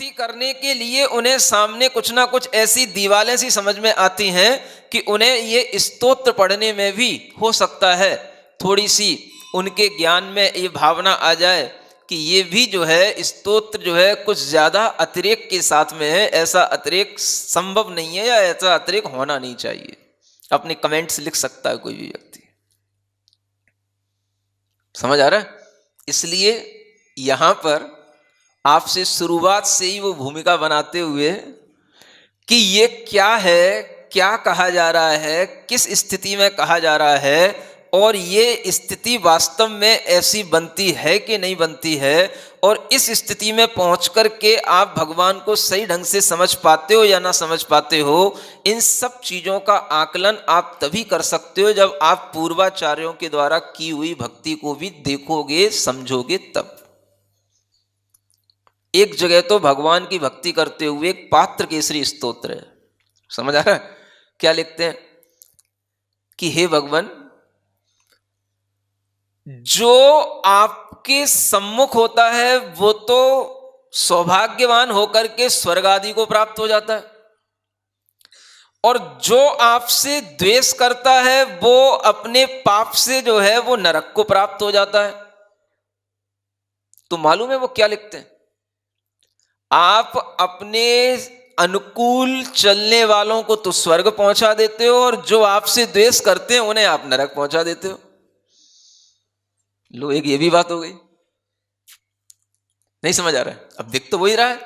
भक्ति करने के लिए उन्हें सामने कुछ ना कुछ ऐसी दीवारें सी समझ में आती हैं कि उन्हें ये स्तोत्र पढ़ने में भी हो सकता है थोड़ी सी उनके ज्ञान में ये भावना आ जाए कि ये भी जो है स्तोत्र जो है कुछ ज्यादा अतिरेक के साथ में है, ऐसा अतिरेक संभव नहीं है या ऐसा अतिरेक होना नहीं चाहिए। अपने कमेंट्स लिख सकता है कोई भी व्यक्ति। समझ आ रहा है? इसलिए यहां पर आपसे शुरुआत से ही वो भूमिका बनाते हुए कि ये क्या है, क्या कहा जा रहा है, किस स्थिति में कहा जा रहा है, और ये स्थिति वास्तव में ऐसी बनती है कि नहीं बनती है, और इस स्थिति में पहुंच कर के आप भगवान को सही ढंग से समझ पाते हो या ना समझ पाते हो, इन सब चीज़ों का आकलन आप तभी कर सकते हो जब आप पूर्वाचार्यों के द्वारा की हुई भक्ति को भी देखोगे, समझोगे तब। एक जगह तो भगवान की भक्ति करते हुए एक पात्र केसरी स्तोत्र है, समझ आ रहा है? क्या लिखते हैं कि हे भगवान, जो आपके सम्मुख होता है वो तो सौभाग्यवान होकर के स्वर्ग आदि को प्राप्त हो जाता है, और जो आपसे द्वेष करता है वो अपने पाप से जो है वो नरक को प्राप्त हो जाता है। तो मालूम है वो क्या लिखते हैं? आप अपने अनुकूल चलने वालों को तो स्वर्ग पहुंचा देते हो, और जो आपसे द्वेष करते हैं उन्हें आप नरक पहुंचा देते हो। लो, एक ये भी बात हो गई। नहीं समझ आ रहा है? अब दिख तो वही रहा है,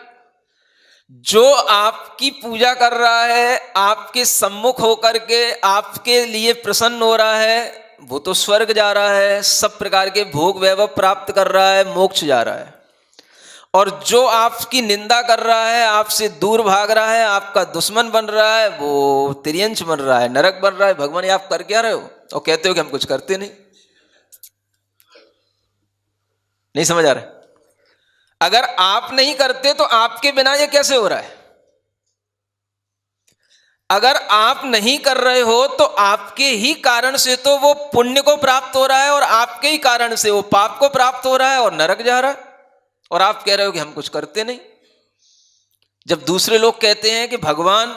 जो आपकी पूजा कर रहा है, आपके सम्मुख होकर के आपके लिए प्रसन्न हो रहा है, वो तो स्वर्ग जा रहा है, सब प्रकार के भोग वैभव प्राप्त कर रहा है, मोक्ष जा रहा है। और जो आपकी निंदा कर रहा है, आपसे दूर भाग रहा है, आपका दुश्मन बन रहा है, वो तिर्यंश बन रहा है, नरक बन रहा है। भगवान ये आप कर क्या रहे हो? और कहते हो कि हम कुछ करते नहीं। नहीं समझ आ रहा है? अगर आप नहीं करते तो आपके बिना ये कैसे हो रहा है? अगर आप नहीं कर रहे हो तो आपके ही कारण से तो वो पुण्य को प्राप्त हो रहा है, और आपके ही कारण से वो पाप को प्राप्त हो रहा है और नरक जा रहा है, और आप कह रहे हो कि हम कुछ करते नहीं। जब दूसरे लोग कहते हैं कि भगवान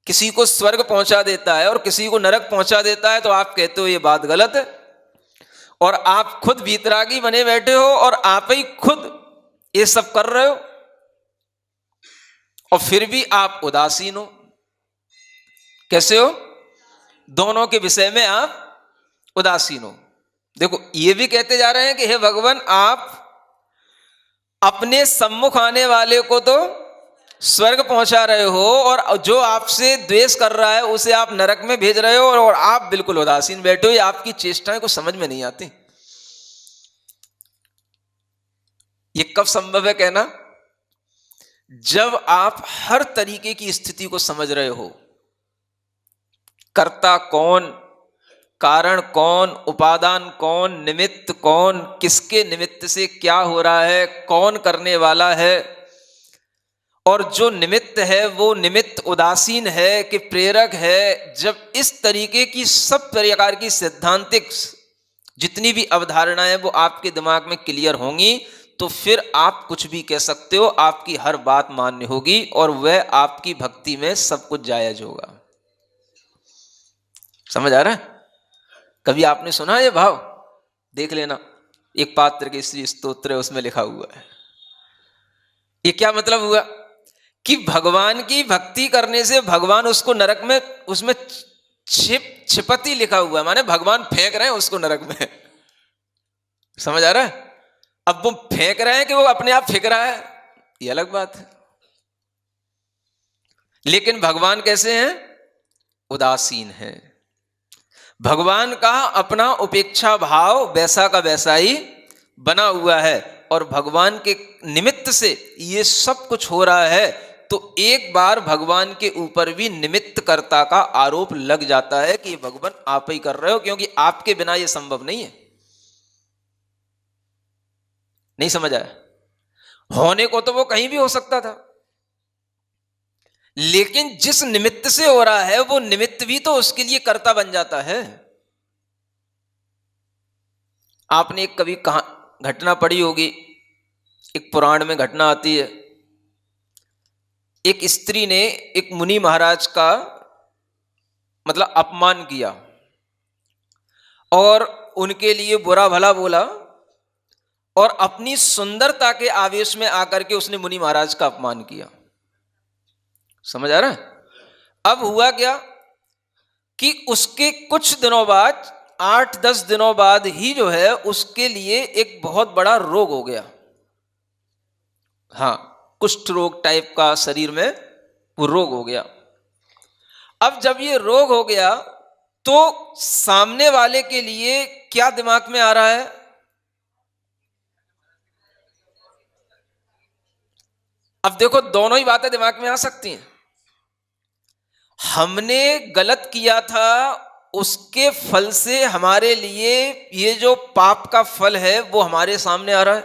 किसी को स्वर्ग पहुंचा देता है और किसी को नरक पहुंचा देता है, तो आप कहते हो ये बात गलत है, और आप खुद वीतरागी बने बैठे हो और आप ही खुद ये सब कर रहे हो, और फिर भी आप उदासीन हो। कैसे हो? दोनों के विषय में आप उदासीन हो। देखो, ये भी कहते जा रहे हैं कि हे भगवान, आप अपने सम्मुख आने वाले को तो स्वर्ग पहुंचा रहे हो, और जो आपसे द्वेष कर रहा है उसे आप नरक में भेज रहे हो, और आप बिल्कुल उदासीन बैठे हो। ये आपकी चेष्टाएं को समझ में नहीं आती। ये कब संभव है कहना? जब आप हर तरीके की स्थिति को समझ रहे हो। कर्ता कौन, कारण कौन, उपादान कौन, निमित्त कौन, किसके निमित्त से क्या हो रहा है, कौन करने वाला है, और जो निमित्त है वो निमित्त उदासीन है कि प्रेरक है। जब इस तरीके की सब प्रकार की सैद्धांतिक जितनी भी अवधारणाएं वो आपके दिमाग में क्लियर होंगी, तो फिर आप कुछ भी कह सकते हो, आपकी हर बात मान्य होगी, और वह आपकी भक्ति में सब कुछ जायज होगा। समझ आ रहा है? कभी आपने सुना ये भाव? देख लेना, एक पात्र केसरी स्तोत्र है, उसमें लिखा हुआ है। ये क्या मतलब हुआ कि भगवान की भक्ति करने से भगवान उसको नरक में, उसमें छिपति लिखा हुआ है, माने भगवान फेंक रहे हैं उसको नरक में। समझ आ रहा है? अब वो फेंक रहे हैं कि वो अपने आप फेंक रहा है, ये अलग बात है। लेकिन भगवान कैसे हैं? उदासीन हैं। भगवान का अपना उपेक्षा भाव वैसा का वैसा ही बना हुआ है, और भगवान के निमित्त से ये सब कुछ हो रहा है, तो एक बार भगवान के ऊपर भी निमित्त कर्ता का आरोप लग जाता है कि भगवान आप ही कर रहे हो, क्योंकि आपके बिना ये संभव नहीं है। नहीं समझ आया? होने को तो वो कहीं भी हो सकता था, लेकिन जिस निमित्त से हो रहा है वो निमित्त भी तो उसके लिए कर्ता बन जाता है। आपने एक कभी कहा घटना पढ़ी होगी, एक पुराण में घटना आती है एक स्त्री ने एक मुनि महाराज का मतलब अपमान किया और उनके लिए बुरा भला बोला और अपनी सुंदरता के आवेश में आकर के उसने मुनि महाराज का अपमान किया। समझ आ रहा है? अब हुआ क्या कि उसके कुछ दिनों बाद, 8-10 दिनों बाद ही जो है उसके लिए एक बहुत बड़ा रोग हो गया। हाँ, कुष्ठ रोग टाइप का शरीर में वो रोग हो गया। अब जब ये रोग हो गया तो सामने वाले के लिए क्या दिमाग में आ रहा है? अब देखो, दोनों ही बातें दिमाग में आ सकती हैं। हमने गलत किया था, उसके फल से हमारे लिए ये जो पाप का फल है वो हमारे सामने आ रहा है।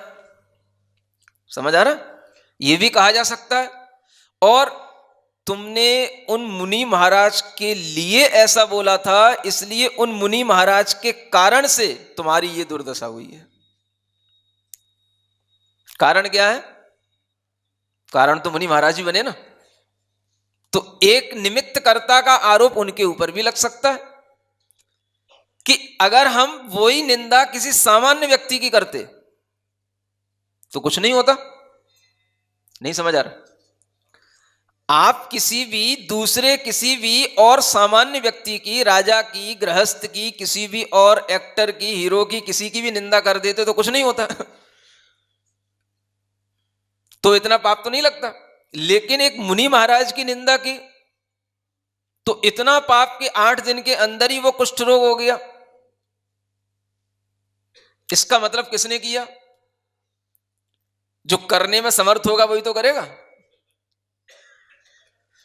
समझ आ रहा है? ये भी कहा जा सकता है। और तुमने उन मुनि महाराज के लिए ऐसा बोला था, इसलिए उन मुनि महाराज के कारण से तुम्हारी ये दुर्दशा हुई है। कारण क्या है? कारण तो मुनि महाराज ही बने ना। तो एक निमित्त कर्ता का आरोप उनके ऊपर भी लग सकता है कि अगर हम वही निंदा किसी सामान्य व्यक्ति की करते तो कुछ नहीं होता। नहीं समझ आ रहा? आप किसी भी और सामान्य व्यक्ति की, राजा की, गृहस्थ की, किसी भी और एक्टर की, हीरो की, किसी की भी निंदा कर देते तो कुछ नहीं होता। तो इतना पाप तो नहीं लगता। लेकिन एक मुनि महाराज की निंदा की तो इतना पाप कि 8 दिन के अंदर ही वो कुष्ठ रोग हो गया। इसका मतलब किसने किया? जो करने में समर्थ होगा वही तो करेगा।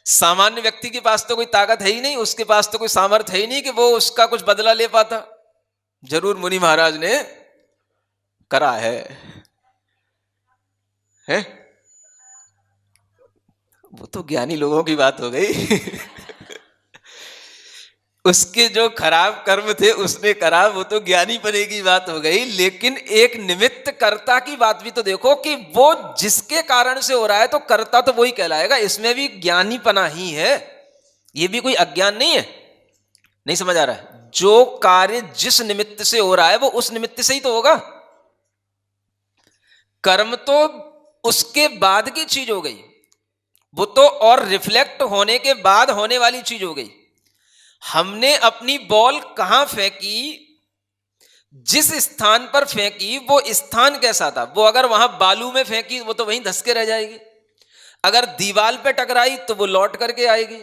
सामान्य व्यक्ति के पास तो कोई ताकत है ही नहीं, उसके पास तो कोई सामर्थ्य है ही नहीं कि वो उसका कुछ बदला ले पाता। जरूर मुनि महाराज ने करा है? वो तो ज्ञानी लोगों की बात हो गई। उसके जो खराब कर्म थे उसने करा, वो तो ज्ञानी पने की बात हो गई। लेकिन एक निमित्त कर्ता की बात भी तो देखो कि वो जिसके कारण से हो रहा है तो कर्ता तो वही कहलाएगा। इसमें भी ज्ञानी पना ही है, ये भी कोई अज्ञान नहीं है। नहीं समझ आ रहा है? जो कार्य जिस निमित्त से हो रहा है वो उस निमित्त से ही तो होगा। कर्म तो उसके बाद की चीज हो गई, वो तो और रिफ्लेक्ट होने के बाद होने वाली चीज हो गई। हमने अपनी बॉल कहां फेंकी, जिस स्थान पर फेंकी वो स्थान कैसा था? वो अगर वहां बालू में फेंकी वो तो वहीं धंस के रह जाएगी। अगर दीवार पे टकराई तो वो लौट करके आएगी।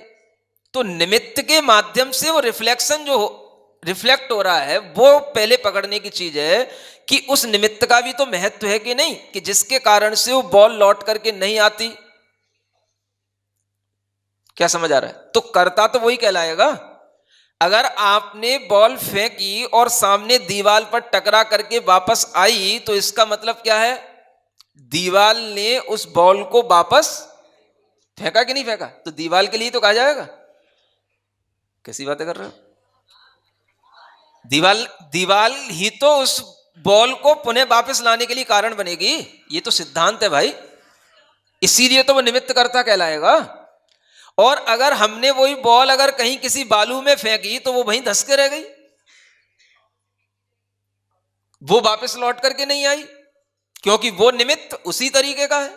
तो निमित्त के माध्यम से वो रिफ्लेक्शन जो रिफ्लेक्ट हो रहा है वो पहले पकड़ने की चीज है कि उस निमित्त का भी तो महत्व है कि नहीं, कि जिसके कारण से वो बॉल लौट करके नहीं आती। क्या समझ आ रहा है? तो कर्ता तो वही कहलाएगा। अगर आपने बॉल फेंकी और सामने दीवार पर टकरा करके वापस आई तो इसका मतलब क्या है? दीवार ने उस बॉल को वापस फेंका कि नहीं फेंका? तो दीवार के लिए तो कहा जाएगा। कैसी बातें कर रहे हो? दीवार ही तो उस बॉल को पुनः वापस लाने के लिए कारण बनेगी। ये तो सिद्धांत है भाई, इसीलिए तो वो निमित्त कर्ता कहलाएगा। और अगर हमने वही बॉल अगर कहीं किसी बालू में फेंकी तो वो वहीं धंस के रह गई, वो वापस लौट करके नहीं आई, क्योंकि वो निमित्त उसी तरीके का है।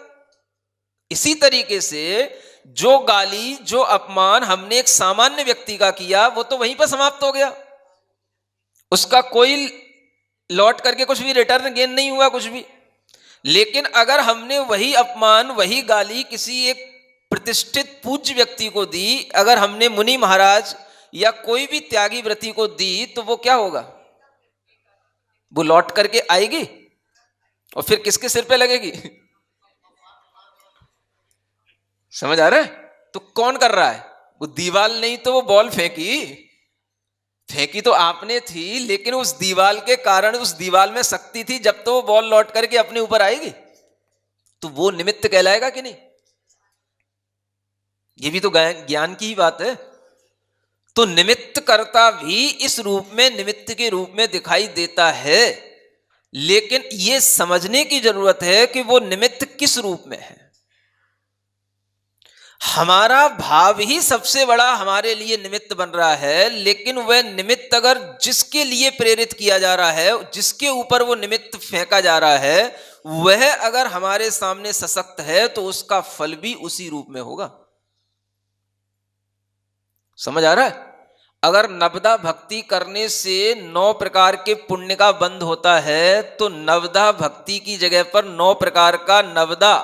इसी तरीके से जो गाली, जो अपमान हमने एक सामान्य व्यक्ति का किया वो तो वहीं पर समाप्त हो गया, उसका कोई लौट करके कुछ भी रिटर्न गेन नहीं हुआ कुछ भी। लेकिन अगर हमने वही अपमान, वही गाली किसी एक प्रतिष्ठित पूज्य व्यक्ति को दी, अगर हमने मुनि महाराज या कोई भी त्यागी व्रती को दी तो वो क्या होगा? वो लौट करके आएगी और फिर किसके सिर पे लगेगी? समझ आ रहा है? तो कौन कर रहा है? वो दीवार नहीं तो वो बॉल फेंकी तो आपने थी, लेकिन उस दीवार के कारण, उस दीवार में शक्ति थी, जब तो वो बॉल लौट करके अपने ऊपर आएगी तो वो निमित्त कहलाएगा कि नहीं? ये भी तो ज्ञान की ही बात है। तो निमित्त कर्ता भी इस रूप में, निमित्त के रूप में दिखाई देता है, लेकिन ये समझने की जरूरत है कि वो निमित्त किस रूप में है। हमारा भाव ही सबसे बड़ा हमारे लिए निमित्त बन रहा है, लेकिन वह निमित्त अगर जिसके लिए प्रेरित किया जा रहा है, जिसके ऊपर वो निमित्त फेंका जा रहा है, वह अगर हमारे सामने सशक्त है तो उसका फल भी उसी रूप में होगा। समझ आ रहा है? अगर नवदा भक्ति करने से 9 प्रकार के पुण्य का बंध होता है, तो नवदा भक्ति की जगह पर 9 प्रकार का नवदा,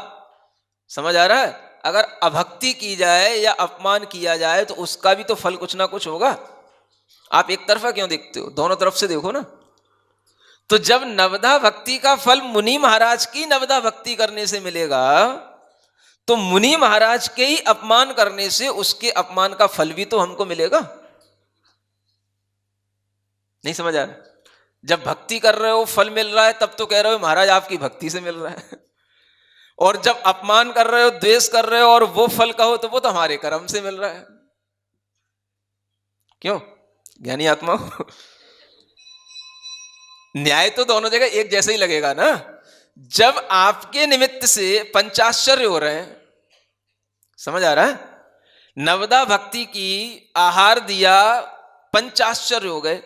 समझ आ रहा है, अगर अभक्ति की जाए या अपमान किया जाए तो उसका भी तो फल कुछ ना कुछ होगा। आप एक तरफा क्यों देखते हो? दोनों तरफ से देखो ना। तो जब नवदा भक्ति का फल मुनि महाराज की नवदा भक्ति करने से मिलेगा, तो मुनि महाराज के ही अपमान करने से उसके अपमान का फल भी तो हमको मिलेगा। नहीं समझ आ रहा? जब भक्ति कर रहे हो फल मिल रहा है, तब तो कह रहे हो महाराज आपकी भक्ति से मिल रहा है, और जब अपमान कर रहे हो, द्वेष कर रहे हो, और वो फल कहो तो वो तो हमारे कर्म से मिल रहा है। क्यों ज्ञानी आत्मा हो? न्याय तो दोनों जगह एक जैसा ही लगेगा ना। जब आपके निमित्त से पंचाश्चर्य हो रहे हैं, समझ आ रहा है, नवदा भक्ति की आहार दिया, पंचाश्चर्य हो गए,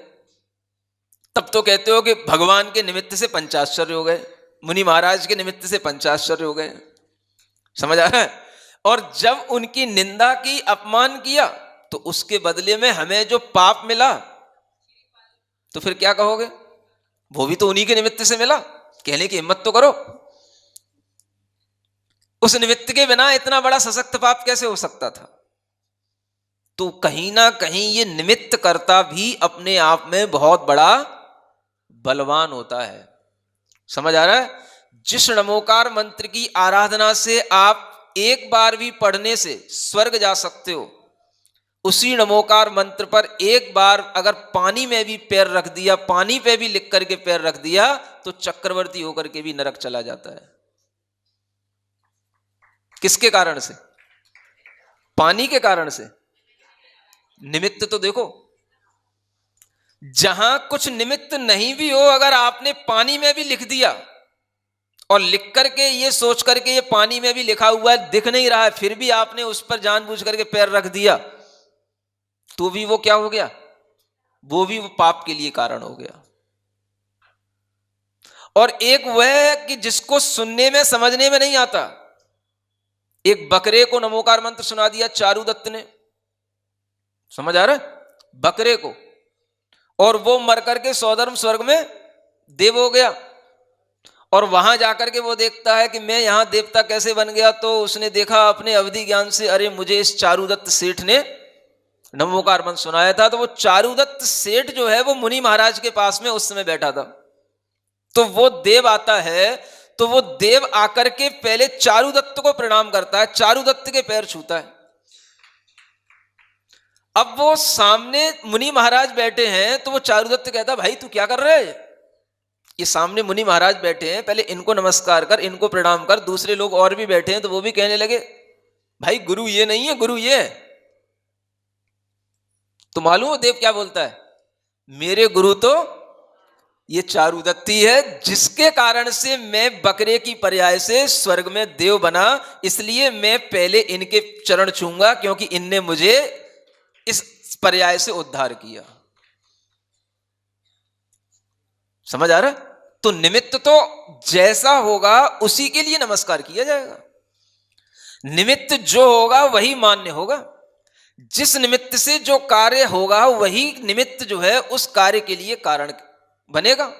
तब तो कहते हो कि भगवान के निमित्त से पंचाश्चर्य हो गए, मुनि महाराज के निमित्त से पंचाश्चर्य हो गए। समझ आ रहा है? और जब उनकी निंदा की, अपमान किया, तो उसके बदले में हमें जो पाप मिला, तो फिर क्या कहोगे? वो भी तो उन्हीं के निमित्त से मिला, कहने की हिम्मत तो करो। उस निमित्त के बिना इतना बड़ा सशक्त पाप कैसे हो सकता था? तो कहीं ना कहीं ये निमित्त कर्ता भी अपने आप में बहुत बड़ा बलवान होता है। समझ आ रहा है? जिस नमोकार मंत्र की आराधना से आप एक बार भी पढ़ने से स्वर्ग जा सकते हो, उसी नमोकार मंत्र पर एक बार अगर पानी में भी पैर रख दिया, पानी पे भी लिख करके पैर रख दिया, तो चक्रवर्ती होकर के भी नरक चला जाता है। किसके कारण से? पानी के कारण से। निमित्त तो देखो, जहां कुछ निमित्त नहीं भी हो, अगर आपने पानी में भी लिख दिया और लिख करके ये सोच करके ये पानी में भी लिखा हुआ है, दिख नहीं रहा है, फिर भी आपने उस पर जानबूझ करके पैर रख दिया, तो भी वो क्या हो गया? वो भी वो पाप के लिए कारण हो गया। और एक वह है कि जिसको सुनने में समझने में नहीं आता। एक बकरे को नमोकार मंत्र सुना दिया चारुदत्त ने, समझ आ रहा है? बकरे को, और वो मर करके सौधर्म स्वर्ग में देव हो गया। और वहां जाकर के वो देखता है कि मैं यहां देवता कैसे बन गया, तो उसने देखा अपने अवधि ज्ञान से, अरे मुझे इस चारुदत्त सेठ ने नमोकार मंत्र सुनाया था। तो वो चारुदत्त सेठ जो है वो मुनि महाराज के पास में उस समय बैठा था। तो वो देव आता है, तो वो देव आकर के पहले चारुदत्त को प्रणाम करता है, चारुदत्त के पैर छूता है। अब वो सामने मुनि महाराज बैठे हैं, तो वो चारुदत्त कहता, भाई तू क्या कर रहे है? ये सामने मुनि महाराज बैठे हैं, पहले इनको नमस्कार कर, इनको प्रणाम कर। दूसरे लोग और भी बैठे हैं, तो वो भी कहने लगे, भाई गुरु ये नहीं है, गुरु ये है। तो मालूम देव क्या बोलता है? मेरे गुरु तो ये चारुदत्ती है, जिसके कारण से मैं बकरे की पर्याय से स्वर्ग में देव बना, इसलिए मैं पहले इनके चरण छूंगा, क्योंकि इनने मुझे इस पर्याय से उद्धार किया। समझ आ रहा? तो निमित्त तो जैसा होगा उसी के लिए नमस्कार किया जाएगा। निमित्त जो होगा वही मान्य होगा। जिस निमित्त से जो कार्य होगा, वही निमित्त जो है उस कार्य के लिए कारण बनेगा।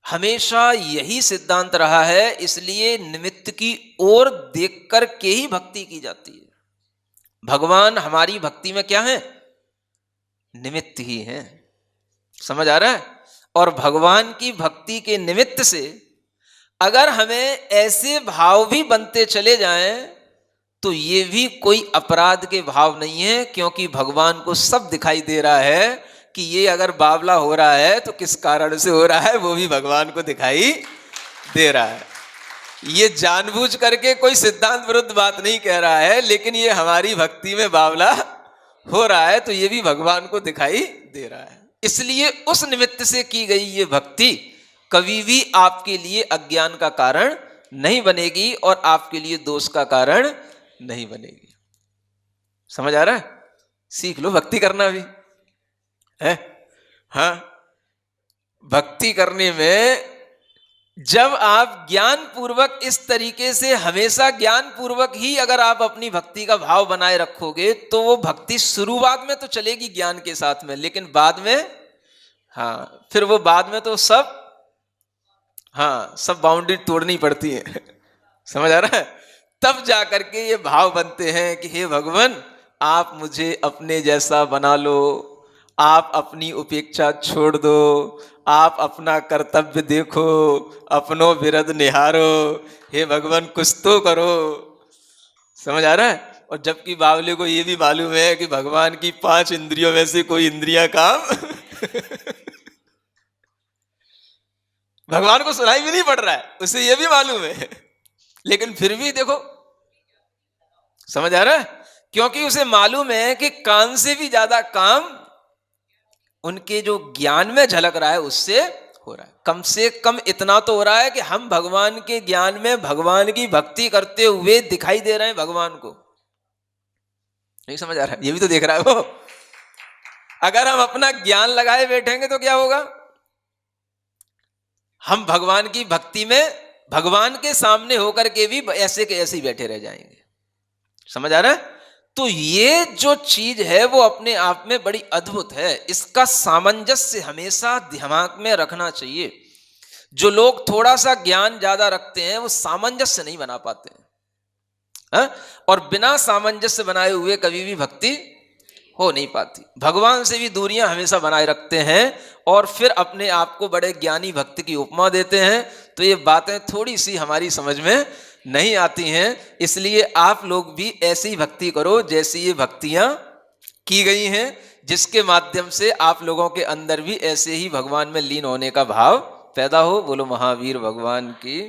हमेशा यही सिद्धांत रहा है, इसलिए निमित्त की ओर देखकर के ही भक्ति की जाती है। भगवान हमारी भक्ति में क्या है? निमित्त ही है। समझ आ रहा है? और भगवान की भक्ति के निमित्त से अगर हमें ऐसे भाव भी बनते चले जाएं, तो ये भी कोई अपराध के भाव नहीं है, क्योंकि भगवान को सब दिखाई दे रहा है कि ये अगर बावला हो रहा है तो किस कारण से हो रहा है, वो भी भगवान को दिखाई दे रहा है। ये जानबूझ करके कोई सिद्धांत विरुद्ध बात नहीं कह रहा है, लेकिन ये हमारी भक्ति में बावला हो रहा है, तो ये भी भगवान को दिखाई दे रहा है। इसलिए उस निमित्त से की गई ये भक्ति कभी भी आपके लिए अज्ञान का कारण नहीं बनेगी और आपके लिए दोष का कारण नहीं बनेगी। समझ आ रहा है? सीख लो भक्ति करना भी है। हाँ, भक्ति करने में जब आप ज्ञान पूर्वक इस तरीके से हमेशा ज्ञान पूर्वक ही अगर आप अपनी भक्ति का भाव बनाए रखोगे तो वो भक्ति शुरुआत में तो चलेगी ज्ञान के साथ में, लेकिन बाद में हाँ फिर वो बाद में तो सब हाँ सब बाउंड्री तोड़नी पड़ती है। समझ आ रहा है? तब जा करके ये भाव बनते हैं कि हे भगवान आप मुझे अपने जैसा बना लो, आप अपनी उपेक्षा छोड़ दो, आप अपना कर्तव्य देखो, अपनों विरद निहारो, हे भगवान कुछ तो करो। समझ आ रहा है? और जबकि बावले को ये भी मालूम है कि भगवान की 5 इंद्रियों में से कोई इंद्रियां काम भगवान को सुनाई भी नहीं पड़ रहा है, उसे ये भी मालूम है, लेकिन फिर भी देखो, समझ आ रहा है? क्योंकि उसे मालूम है कि कान से भी ज्यादा काम उनके जो ज्ञान में झलक रहा है उससे हो रहा है। कम से कम इतना तो हो रहा है कि हम भगवान के ज्ञान में भगवान की भक्ति करते हुए दिखाई दे रहे हैं भगवान को। नहीं समझ आ रहा है? ये भी तो देख रहा है वो। अगर हम अपना ज्ञान लगाए बैठेंगे तो क्या होगा? हम भगवान की भक्ति में भगवान के सामने होकर के भी ऐसे के ऐसे ही बैठे रह जाएंगे। समझ आ रहा है? तो ये जो चीज है वो अपने आप में बड़ी अद्भुत है, इसका सामंजस्य हमेशा दिमाग में रखना चाहिए। जो लोग थोड़ा सा ज्ञान ज्यादा रखते हैं वो सामंजस्य नहीं बना पाते हैं, हा? और बिना सामंजस्य बनाए हुए कभी भी भक्ति हो नहीं पाती। भगवान से भी दूरियां हमेशा बनाए रखते हैं और फिर अपने आप को बड़े ज्ञानी भक्त की उपमा देते हैं। तो ये बातें थोड़ी सी हमारी समझ में नहीं आती हैं, इसलिए आप लोग भी ऐसी ही भक्ति करो जैसी ये भक्तियां की गई हैं, जिसके माध्यम से आप लोगों के अंदर भी ऐसे ही भगवान में लीन होने का भाव पैदा हो। बोलो महावीर भगवान की।